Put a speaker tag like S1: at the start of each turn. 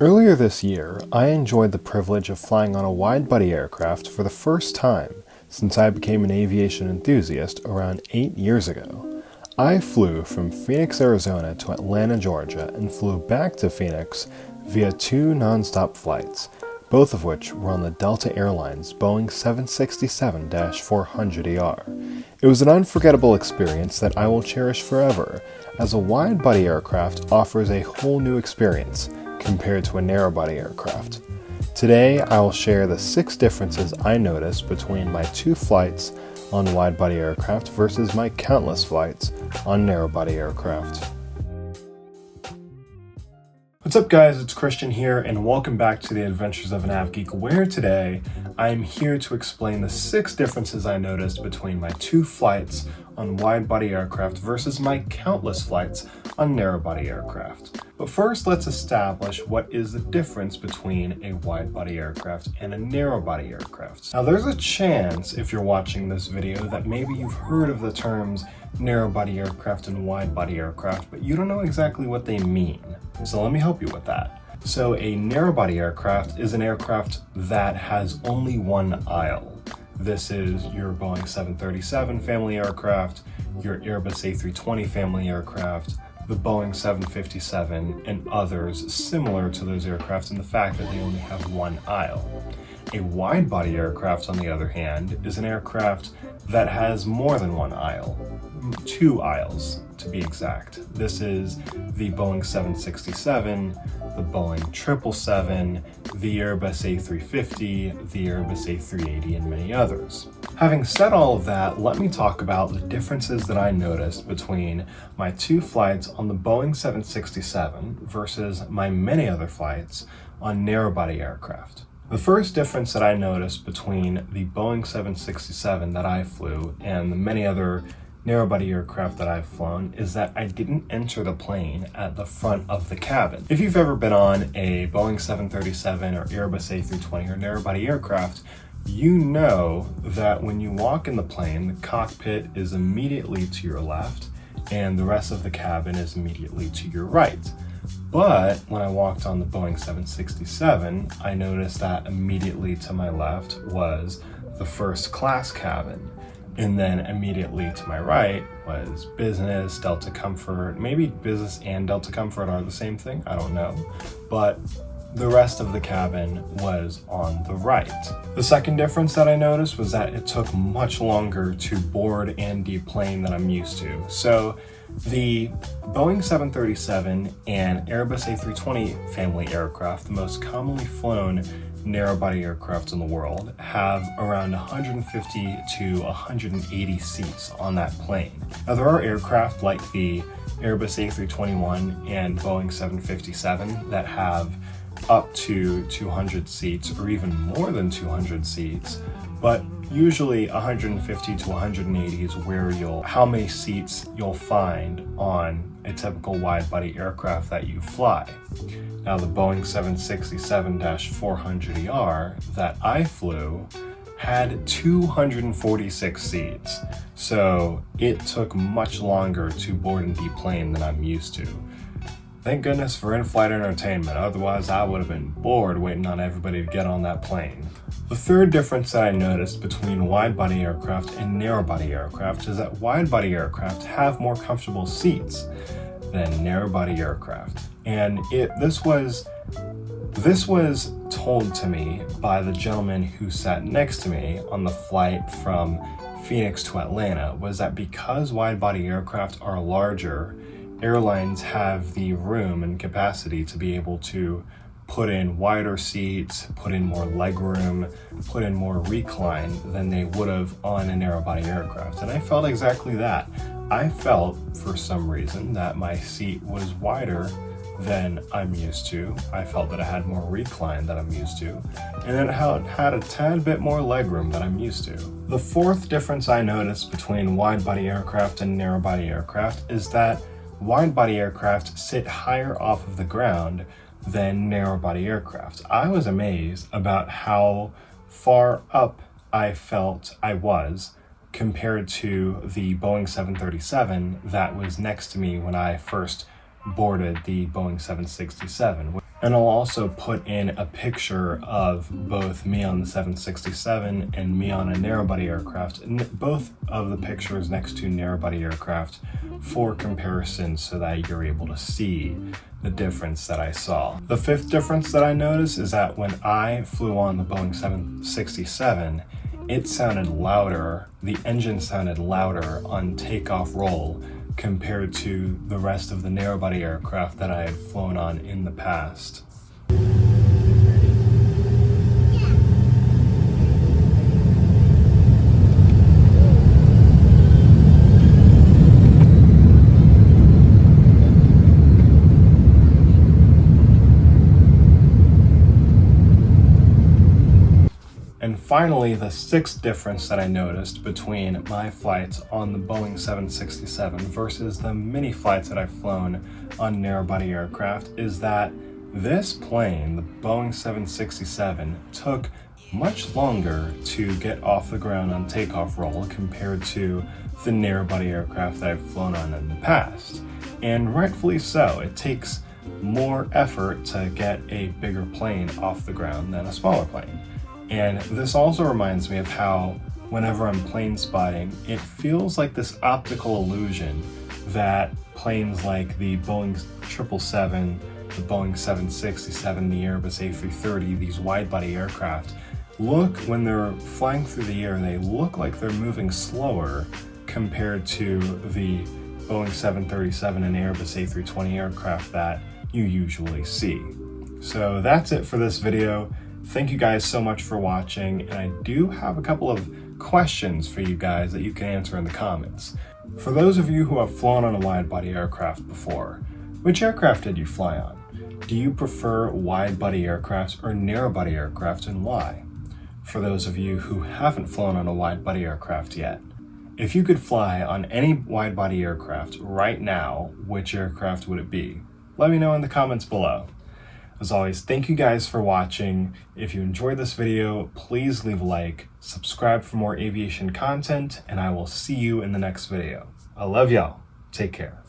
S1: Earlier this year, I enjoyed the privilege of flying on a wide-body aircraft for the first time since I became an aviation enthusiast around 8 years ago. I flew from Phoenix, Arizona to Atlanta, Georgia, and flew back to Phoenix via 2 non-stop flights, both of which were on the Delta Airlines Boeing 767-400ER. It was an unforgettable experience that I will cherish forever, as a wide-body aircraft offers a whole new experience compared to a narrow-body aircraft. Today, I will share the 6 differences I noticed between my 2 flights on wide-body aircraft versus my countless flights on narrow-body aircraft. What's up guys, it's Christian here and welcome back to the Adventures of an Av Geek, where today I am here to explain the 6 differences I noticed between my 2 flights on wide-body aircraft versus my countless flights on narrow-body aircraft. But first, let's establish what is the difference between a wide-body aircraft and a narrow-body aircraft. Now there's a chance, if you're watching this video, that maybe you've heard of the terms narrow-body aircraft and wide-body aircraft, but you don't know exactly what they mean. So let me help you with that. So a narrow-body aircraft is an aircraft that has only one aisle. This is your Boeing 737 family aircraft, your Airbus A320 family aircraft, the Boeing 757, and others similar to those aircraft in the fact that they only have one aisle. A wide-body aircraft, on the other hand, is an aircraft that has more than one aisle, 2 aisles to be exact. This is the Boeing 767, the Boeing 777, the Airbus A350, the Airbus A380, and many others. Having said all of that, let me talk about the differences that I noticed between my 2 flights on the Boeing 767 versus my many other flights on narrow-body aircraft. The first difference that I noticed between the Boeing 767 that I flew and the many other narrow-body aircraft that I've flown is that I didn't enter the plane at the front of the cabin. If you've ever been on a Boeing 737 or Airbus A320 or narrow-body aircraft, you know that when you walk in the plane, the cockpit is immediately to your left and the rest of the cabin is immediately to your right. But when I walked on the Boeing 767, I noticed that immediately to my left was the first class cabin. And then immediately to my right was business, Delta Comfort. Maybe business and Delta Comfort are the same thing, I don't know. But the rest of the cabin was on the right. The second difference that I noticed was that it took much longer to board and deplane than I'm used to. So the Boeing 737 and Airbus A320 family aircraft, the most commonly flown narrow-body aircraft in the world, have around 150 to 180 seats on that plane. Now there are aircraft like the Airbus A321 and Boeing 757 that have up to 200 seats or even more than 200 seats, but usually 150 to 180 is where how many seats you'll find on a typical wide-body aircraft that you fly. Now the Boeing 767-400ER that I flew had 246 seats, so it took much longer to board and deplane than I'm used to. Thank goodness for in-flight entertainment, otherwise I would have been bored waiting on everybody to get on that plane. The third difference that I noticed between wide-body aircraft and narrow-body aircraft is that wide-body aircraft have more comfortable seats than narrow-body aircraft. And this was told to me by the gentleman who sat next to me on the flight from Phoenix to Atlanta, was that because wide-body aircraft are larger, airlines have the room and capacity to be able to put in wider seats, put in more legroom, put in more recline than they would have on a narrow-body aircraft. And I felt exactly that. I felt, for some reason, that my seat was wider than I'm used to. I felt that it had more recline than I'm used to, and then it had a tad bit more legroom than I'm used to. The fourth difference I noticed between wide-body aircraft and narrow-body aircraft is that wide-body aircraft sit higher off of the ground than narrow-body aircraft. I was amazed about how far up I felt I was compared to the Boeing 737 that was next to me when I first boarded the Boeing 767. And I'll also put in a picture of both me on the 767 and me on a narrowbody aircraft, and both of the pictures next to narrowbody aircraft for comparison so that you're able to see the difference that I saw. The fifth difference that I noticed is that when I flew on the Boeing 767, it sounded louder, the engine sounded louder on takeoff roll compared to the rest of the narrowbody aircraft that I had flown on in the past. And finally, the sixth difference that I noticed between my flights on the Boeing 767 versus the many flights that I've flown on narrowbody aircraft is that this plane, the Boeing 767, took much longer to get off the ground on takeoff roll compared to the narrowbody aircraft that I've flown on in the past. And rightfully so. It takes more effort to get a bigger plane off the ground than a smaller plane. And this also reminds me of how whenever I'm plane spotting, it feels like this optical illusion that planes like the Boeing 777, the Boeing 767, the Airbus A330, these wide-body aircraft, look, when they're flying through the air, they look like they're moving slower compared to the Boeing 737 and Airbus A320 aircraft that you usually see. So that's it for this video. Thank you guys so much for watching, and I do have a couple of questions for you guys that you can answer in the comments. For those of you who have flown on a wide-body aircraft before, which aircraft did you fly on? Do you prefer wide-body aircraft or narrow-body aircraft, and why? For those of you who haven't flown on a wide-body aircraft yet, if you could fly on any wide-body aircraft right now, which aircraft would it be? Let me know in the comments below. As always, thank you guys for watching. If you enjoyed this video, please leave a like, subscribe for more aviation content, and I will see you in the next video. I love y'all. Take care.